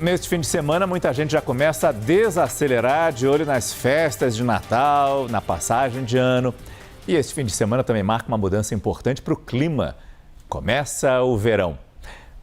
Neste fim de semana, muita gente já começa a desacelerar de olho nas festas de Natal, na passagem de ano. E este fim de semana também marca uma mudança importante para o clima. Começa o verão.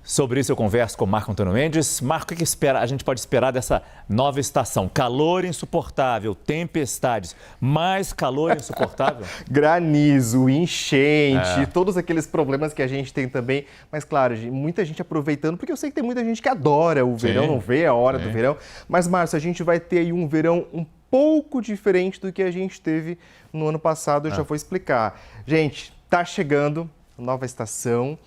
Sobre isso eu converso com o Marco Antônio Mendes. Marco, o que a gente pode esperar dessa nova estação? Calor insuportável, tempestades, mais calor insuportável? Granizo, enchente, todos aqueles problemas que a gente tem também. Mas claro, muita gente aproveitando, porque eu sei que tem muita gente que adora o verão, não vê a hora do verão. Mas, Márcio, a gente vai ter aí um verão um pouco diferente do que a gente teve no ano passado, eu já vou explicar. Gente, tá chegando nova estação.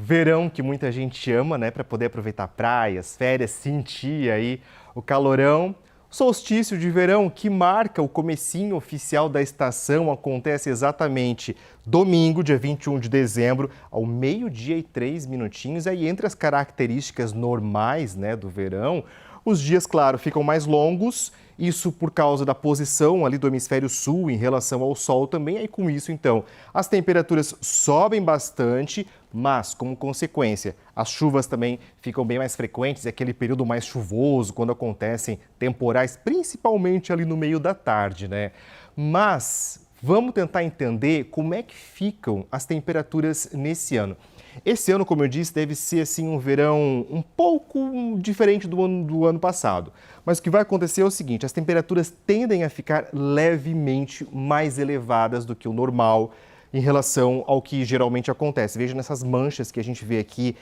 Verão que muita gente ama, né, para poder aproveitar praias, férias, sentir aí o calorão. Solstício de verão que marca o comecinho oficial da estação acontece exatamente domingo, dia 21 de dezembro, ao 12:03. Aí entre as características normais, né, do verão, os dias, claro, ficam mais longos, isso por causa da posição ali do hemisfério sul em relação ao sol também. Aí com isso, então, as temperaturas sobem bastante, mas como consequência, as chuvas também ficam bem mais frequentes, é aquele período mais chuvoso, quando acontecem temporais, principalmente ali no meio da tarde, né? Mas vamos tentar entender como é que ficam as temperaturas nesse ano. Esse ano, como eu disse, deve ser assim um verão um pouco diferente do ano passado. Mas o que vai acontecer é o seguinte, as temperaturas tendem a ficar levemente mais elevadas do que o normal em relação ao que geralmente acontece. Veja nessas manchas que a gente vê aqui,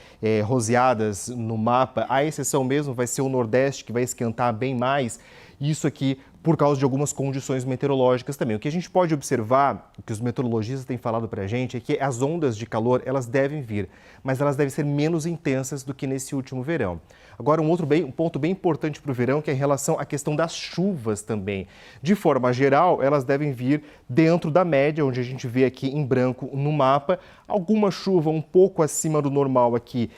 roseadas no mapa, a exceção mesmo vai ser o Nordeste, que vai esquentar bem mais. Isso aqui por causa de algumas condições meteorológicas também. O que a gente pode observar, o que os meteorologistas têm falado para a gente, é que as ondas de calor, elas devem vir, mas elas devem ser menos intensas do que nesse último verão. Agora, um ponto bem importante para o verão, que é em relação à questão das chuvas também. De forma geral, elas devem vir dentro da média, onde a gente vê aqui em branco no mapa, alguma chuva um pouco acima do normal aqui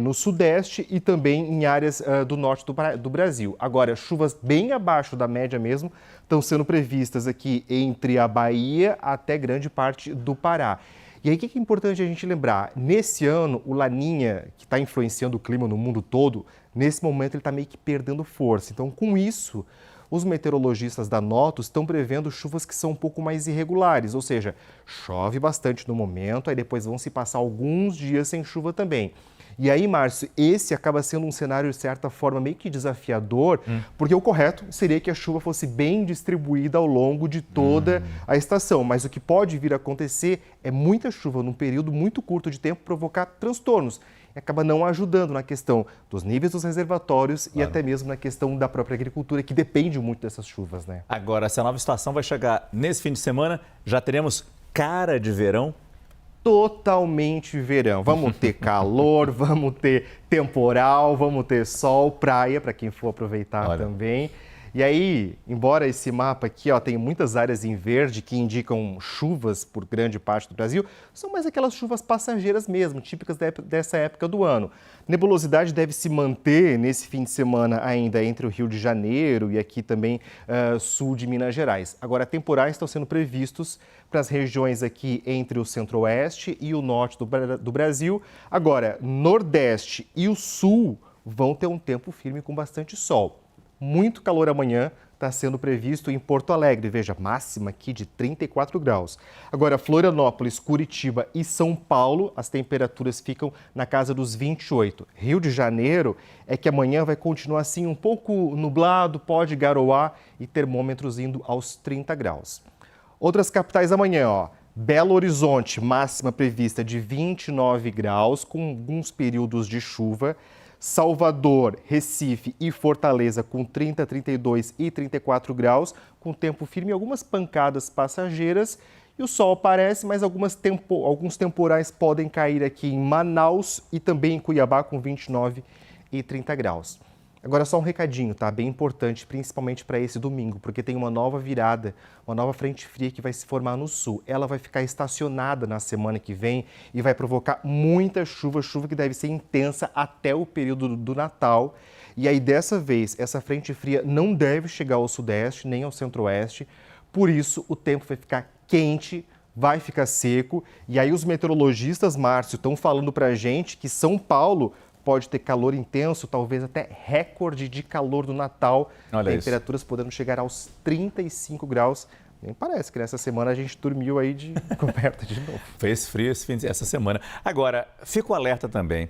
no sudeste e também em áreas do norte do Brasil. Agora, chuvas bem abaixo da média mesmo estão sendo previstas aqui entre a Bahia até grande parte do Pará. E aí o que é importante a gente lembrar? Nesse ano, o Laninha, que está influenciando o clima no mundo todo, nesse momento ele está meio que perdendo força. Então, com isso, os meteorologistas da Notus estão prevendo chuvas que são um pouco mais irregulares, ou seja, chove bastante no momento, aí depois vão se passar alguns dias sem chuva também. E aí, Márcio, esse acaba sendo um cenário, de certa forma, meio que desafiador, porque o correto seria que a chuva fosse bem distribuída ao longo de toda a estação. Mas o que pode vir a acontecer é muita chuva num período muito curto de tempo provocar transtornos. E acaba não ajudando na questão dos níveis dos reservatórios e até mesmo na questão da própria agricultura, que depende muito dessas chuvas, né? Agora, se a nova estação vai chegar nesse fim de semana, já teremos cara de verão? Totalmente verão. Vamos ter calor, vamos ter temporal, vamos ter sol, praia, para quem for aproveitar também. E aí, embora esse mapa aqui tem muitas áreas em verde que indicam chuvas por grande parte do Brasil, são mais aquelas chuvas passageiras mesmo, típicas dessa época do ano. Nebulosidade deve se manter nesse fim de semana ainda entre o Rio de Janeiro e aqui também sul de Minas Gerais. Agora, temporais estão sendo previstos para as regiões aqui entre o centro-oeste e o norte do Brasil. Agora, nordeste e o sul vão ter um tempo firme com bastante sol. Muito calor amanhã está sendo previsto em Porto Alegre. Veja, máxima aqui de 34 graus. Agora, Florianópolis, Curitiba e São Paulo, as temperaturas ficam na casa dos 28. Rio de Janeiro é que amanhã vai continuar assim um pouco nublado, pode garoar e termômetros indo aos 30 graus. Outras capitais amanhã, Belo Horizonte, máxima prevista de 29 graus, com alguns períodos de chuva. Salvador, Recife e Fortaleza com 30, 32 e 34 graus, com tempo firme e algumas pancadas passageiras. E o sol aparece, mas alguns temporais podem cair aqui em Manaus e também em Cuiabá com 29 e 30 graus. Agora só um recadinho, tá? Bem importante, principalmente para esse domingo, porque tem uma nova virada, uma nova frente fria que vai se formar no sul. Ela vai ficar estacionada na semana que vem e vai provocar muita chuva, chuva que deve ser intensa até o período do Natal. E aí, dessa vez, essa frente fria não deve chegar ao sudeste nem ao centro-oeste, por isso o tempo vai ficar quente, vai ficar seco. E aí os meteorologistas, Márcio, estão falando para a gente que São Paulo pode ter calor intenso, talvez até recorde de calor do Natal. Olha temperaturas podendo chegar aos 35 graus. Nem parece que nessa semana a gente dormiu aí de coberta de novo. Fez frio essa semana. Agora, fico alerta também.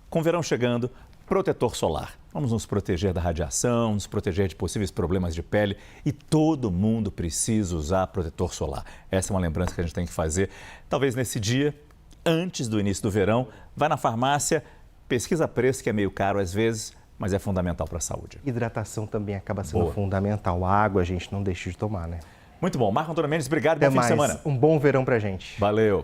Com o verão chegando, protetor solar. Vamos nos proteger da radiação, nos proteger de possíveis problemas de pele e todo mundo precisa usar protetor solar. Essa é uma lembrança que a gente tem que fazer. Talvez nesse dia, antes do início do verão, vai na farmácia, pesquisa preço, que é meio caro às vezes, mas é fundamental para a saúde. Hidratação também acaba sendo fundamental. A água a gente não deixa de tomar, né? Muito bom. Marco Antônio Mendes, obrigado. Bom fim de semana. Um bom verão pra gente. Valeu.